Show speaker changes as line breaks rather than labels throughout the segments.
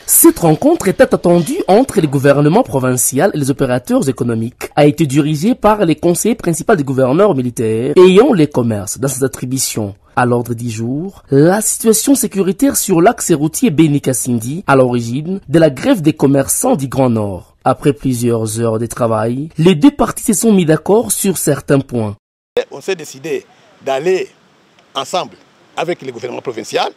Cette rencontre était attendue entre les gouvernements provinciaux et les opérateurs économiques, a été dirigée par les conseillers principaux des gouverneurs militaires ayant les commerces dans ses attributions. À l'ordre du jour, la situation sécuritaire sur l'axe routier Beni-Kasindi, à l'origine de la grève des commerçants du Grand Nord. Après plusieurs heures de travail, les deux parties se sont mis d'accord sur certains points.
On s'est décidé d'aller ensemble avec le gouvernement provincial,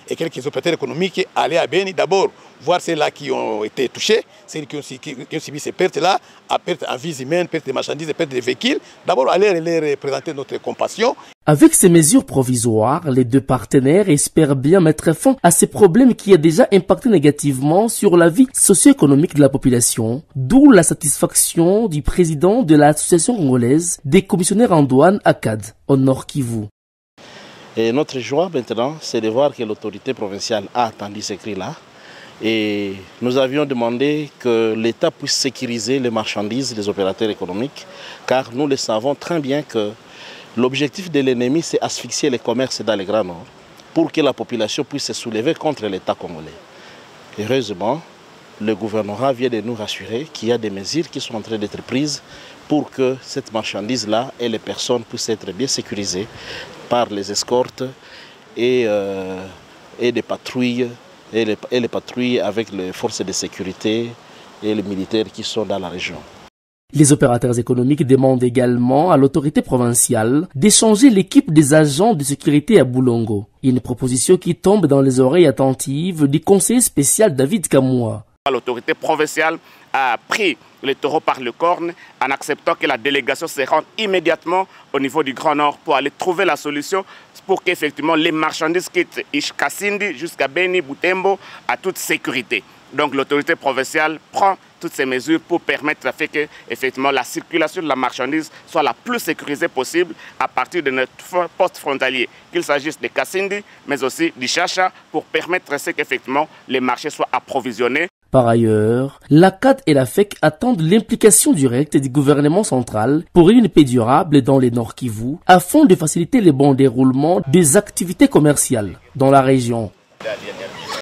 et quelques opérateurs économiques aller à Beni, d'abord voir ceux-là qui ont été touchés, ceux qui ont subi ces pertes-là, pertes en vies humaines, pertes de marchandises, pertes de véhicules, d'abord aller leur présenter notre compassion.
Avec ces mesures provisoires, les deux partenaires espèrent bien mettre fin à ces problèmes qui ont déjà impacté négativement sur la vie socio-économique de la population, d'où la satisfaction du président de l'association congolaise des commissionnaires en douane ACAD, au Nord Kivu.
Et notre joie maintenant, c'est de voir que l'autorité provinciale a attendu ces cris-là. Et nous avions demandé que l'État puisse sécuriser les marchandises des opérateurs économiques, car nous le savons très bien que l'objectif de l'ennemi, c'est asphyxier les commerces dans le Grand Nord, pour que la population puisse se soulever contre l'État congolais. Heureusement, le gouvernement vient de nous rassurer qu'il y a des mesures qui sont en train d'être prises pour que cette marchandise-là et les personnes puissent être bien sécurisées par les escortes et des patrouilles, et les patrouilles avec les forces de sécurité et les militaires qui sont dans la région.
Les opérateurs économiques demandent également à l'autorité provinciale d'échanger l'équipe des agents de sécurité à Boulongo. Une proposition qui tombe dans les oreilles attentives du conseiller spécial David Kamoua.
L'autorité provinciale a pris le taureau par le corne en acceptant que la délégation se rende immédiatement au niveau du Grand Nord pour aller trouver la solution pour qu'effectivement les marchandises quittent Kasindi jusqu'à Beni, Butembo à toute sécurité. Donc l'autorité provinciale prend toutes ces mesures pour permettre à fait que effectivement la circulation de la marchandise soit la plus sécurisée possible à partir de notre poste frontalier, qu'il s'agisse de Kasindi, mais aussi du Chacha, pour permettre qu'effectivement les marchés soient approvisionnés.
Par ailleurs, l'ACAD et la FEC attendent l'implication directe du gouvernement central pour une paix durable dans les Nord Kivu afin de faciliter le bon déroulement des activités commerciales dans la région.